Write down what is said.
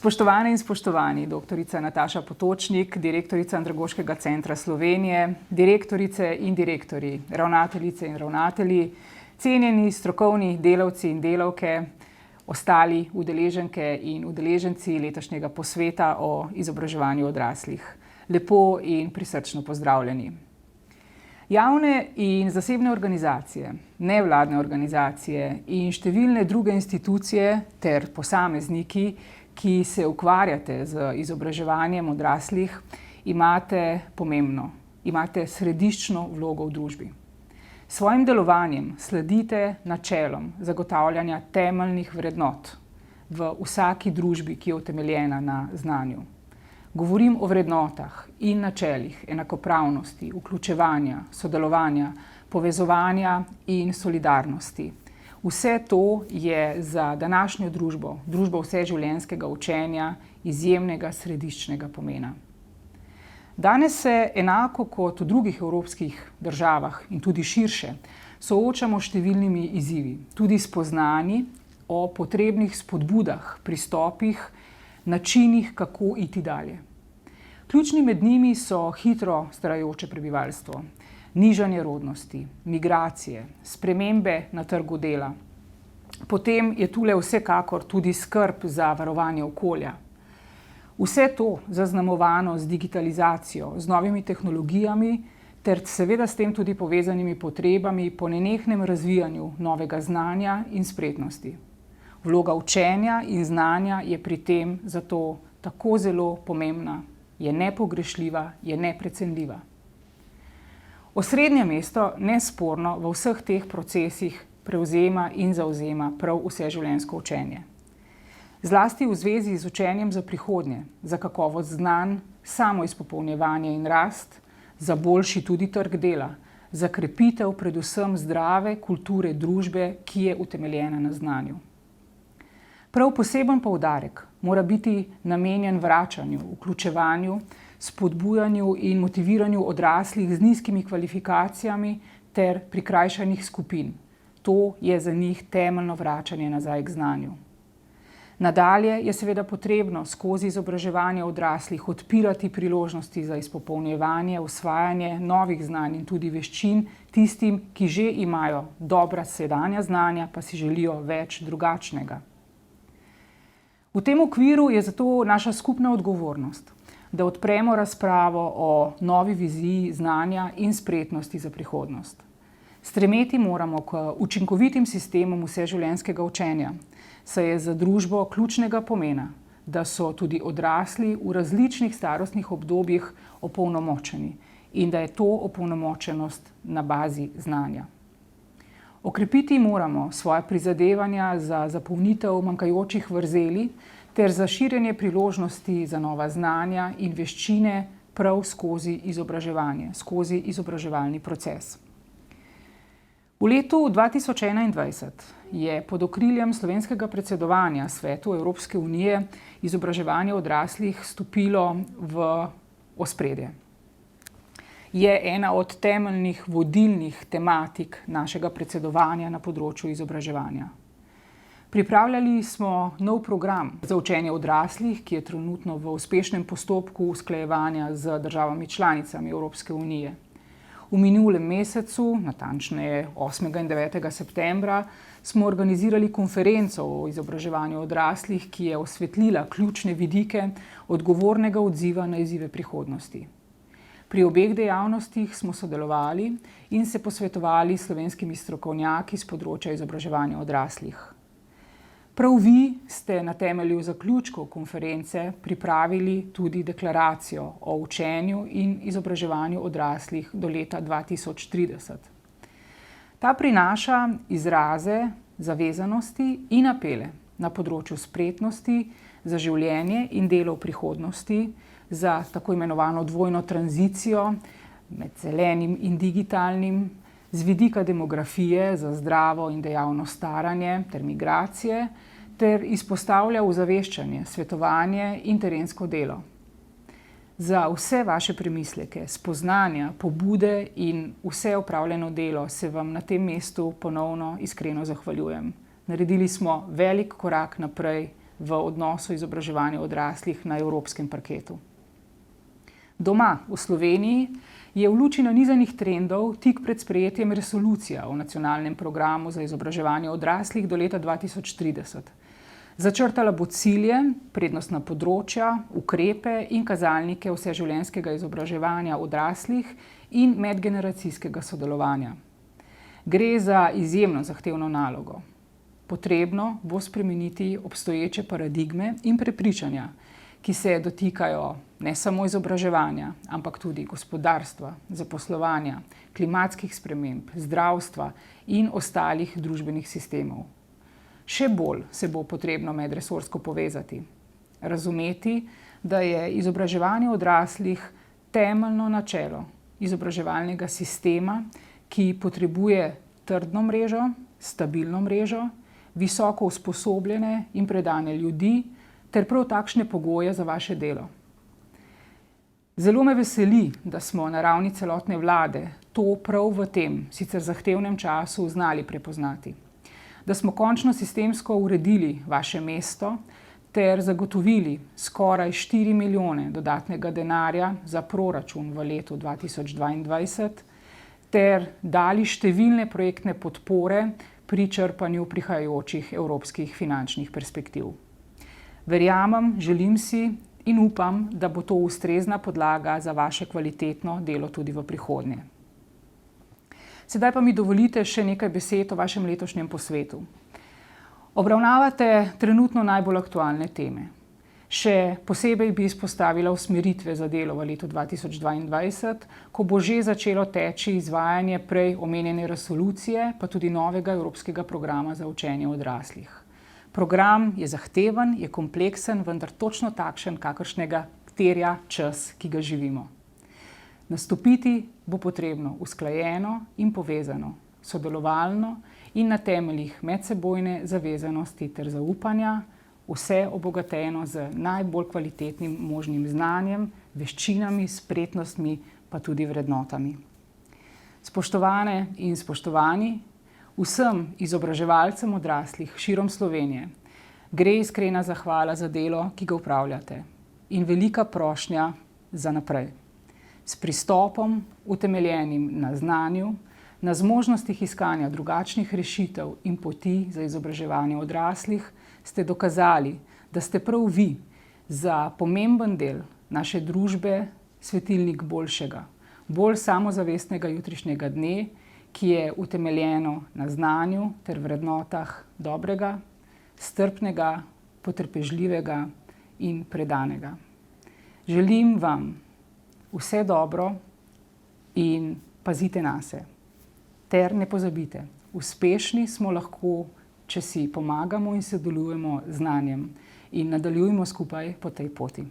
Spoštovane in spoštovani, doktorica Nataša Potočnik, direktorica Andragoškega centra Slovenije, direktorice in direktorji, ravnateljice in ravnatelji, cenjeni strokovni delavci in delavke, ostali udeleženke in udeleženci letošnjega posveta o izobraževanju odraslih. Lepo in prisrčno pozdravljeni. Javne in zasebne organizacije, nevladne organizacije in številne druge institucije ter posamezniki, ki se ukvarjate z izobraževanjem odraslih, imate središčno vlogo v družbi. S svojim delovanjem sledite načelom zagotavljanja temeljnih vrednot v vsaki družbi, ki je utemeljena na znanju. Govorim o vrednotah in načelih enakopravnosti, vključevanja, sodelovanja, povezovanja in solidarnosti. Vse to je za današnjo družbo vseživljenjskega učenja, izjemnega središčnega pomena. Danes se enako kot v drugih evropskih državah in tudi širše soočamo s številnimi izzivi, tudi spoznanji o potrebnih spodbudah, pristopih, načinih, kako iti dalje. Ključni med njimi so hitro starajoče prebivalstvo, nižanje rodnosti, migracije, spremembe na trgu dela. Potem je tule vsekakor tudi skrb za varovanje okolja. Vse to zaznamovano z digitalizacijo, z novimi tehnologijami ter seveda s tem tudi povezanimi potrebami po nenehnem razvijanju novega znanja in spretnosti. Vloga učenja in znanja je pri tem zato tako zelo pomembna, je nepogrešljiva, je neprecenljiva. Osrednje mesto nesporno v vseh teh procesih prevzema in zavzema prav vseživljenjsko učenje. Zlasti v zvezi z učenjem za prihodnje, za kakovost znanj, samoizpopolnjevanje in rast, za boljši tudi trg dela, za krepitev predvsem zdrave kulture družbe, ki je utemeljena na znanju. Prav poseben poudarek mora biti namenjen vračanju, vključevanju, spodbujanju in motiviranju odraslih z nizkimi kvalifikacijami ter prikrajšanih skupin. To je za njih temeljno vračanje nazaj k znanju. Nadalje je seveda potrebno skozi izobraževanje odraslih odpirati priložnosti za izpopolnjevanje, usvajanje novih znanj in tudi veščin tistim, ki že imajo dobra sedanja znanja, pa si želijo več drugačnega. V tem okviru je zato naša skupna odgovornost, da odpremo razpravo o novi viziji znanja in spretnosti za prihodnost. Stremeti moramo k učinkovitim sistemom vseživljenjskega učenja, saj je za družbo ključnega pomena, da so tudi odrasli v različnih starostnih obdobjih opolnomočeni in da je to opolnomočenost na bazi znanja. Okrepiti moramo svoja prizadevanja za zapolnitev manjkajočih vrzeli ter za širjenje priložnosti za nova znanja in veščine prav skozi izobraževanje, skozi izobraževalni proces. V letu 2021 je pod okriljem slovenskega predsedovanja Svetu Evropske unije izobraževanje odraslih stopilo v ospredje. Je ena od temeljnih vodilnih tematik našega predsedovanja na področju izobraževanja. Pripravljali smo nov program za učenje odraslih, ki je trenutno v uspešnem postopku usklajevanja z državami članicami Evropske unije. V minulem mesecu, natančneje 8. in 9. septembra, smo organizirali konferenco o izobraževanju odraslih, ki je osvetlila ključne vidike odgovornega odziva na izzive prihodnosti. Pri obeh dejavnostih smo sodelovali in se posvetovali s slovenskimi strokovnjaki s področja izobraževanja odraslih. Prav vi ste na temelju zaključkov konference pripravili tudi deklaracijo o učenju in izobraževanju odraslih do leta 2030. Ta prinaša izraze zavezanosti in apele na področju spretnosti za življenje in delo v prihodnosti, za tako imenovano dvojno tranzicijo med zelenim in digitalnim, z vidika demografije za zdravo in dejavno staranje ter migracije, ter izpostavlja ozaveščanje, svetovanje in terensko delo. Za vse vaše premisleke, spoznanja, pobude in vse opravljeno delo se vam na tem mestu ponovno iskreno zahvaljujem. Naredili smo velik korak naprej v odnosu izobraževanja odraslih na evropskem parketu. Doma v Sloveniji je v luči nanizanih trendov tik pred sprejetjem resolucija o nacionalnem programu za izobraževanje odraslih do leta 2030. Začrtala bo cilje, prednostna področja, ukrepe in kazalnike vseživljenjskega izobraževanja odraslih in medgeneracijskega sodelovanja. Gre za izjemno zahtevno nalogo. Potrebno bo spremeniti obstoječe paradigme in prepričanja, ki se dotikajo ne samo izobraževanja, ampak tudi gospodarstva, zaposlovanja, klimatskih sprememb, zdravstva in ostalih družbenih sistemov. Še bolj se bo potrebno medresorsko povezati, razumeti, da je izobraževanje odraslih temeljno načelo izobraževalnega sistema, ki potrebuje trdno mrežo, stabilno mrežo, visoko usposobljene in predane ljudi ter prav takšne pogoje za vaše delo. Zelo me veseli, da smo na ravni celotne vlade to prav v tem, sicer zahtevnem času znali prepoznati. Da smo končno sistemsko uredili vaše mesto ter zagotovili skoraj 4 milijone dodatnega denarja za proračun v letu 2022 ter dali številne projektne podpore pri črpanju prihajajočih evropskih finančnih perspektiv. Verjamem, želim si in upam, da bo to ustrezna podlaga za vaše kvalitetno delo tudi v prihodnje. Sedaj pa mi dovolite še nekaj besed o vašem letošnjem posvetu. Obravnavate trenutno najbolj aktualne teme. Še posebej bi izpostavila usmeritve za delo v letu 2022, ko bo že začelo teči izvajanje prej omenjene resolucije, pa tudi novega evropskega programa za učenje odraslih. Program je zahteven, je kompleksen, vendar točno takšen, kakršnega terja čas, ki ga živimo. Nastopiti bo potrebno usklajeno in povezano, sodelovalno in na temeljih medsebojne zavezanosti ter zaupanja, vse obogateno z najbolj kvalitetnim možnim znanjem, veščinami, spretnostmi, pa tudi vrednotami. Spoštovane in spoštovani, vsem izobraževalcem odraslih širom Slovenije gre iskrena zahvala za delo, ki ga opravljate, in velika prošnja za naprej. S pristopom, utemeljenim na znanju, na zmožnostih iskanja drugačnih rešitev in poti za izobraževanje odraslih, ste dokazali, da ste prav vi za pomemben del naše družbe svetilnik boljšega, bolj samozavestnega jutrišnjega dne, ki je utemeljeno na znanju ter vrednotah dobrega, strpnega, potrpežljivega in predanega. Želim vam vse dobro in pazite nase. Ter ne pozabite, uspešni smo lahko, če si pomagamo in sodelujemo z znanjem in nadaljujmo skupaj po tej poti.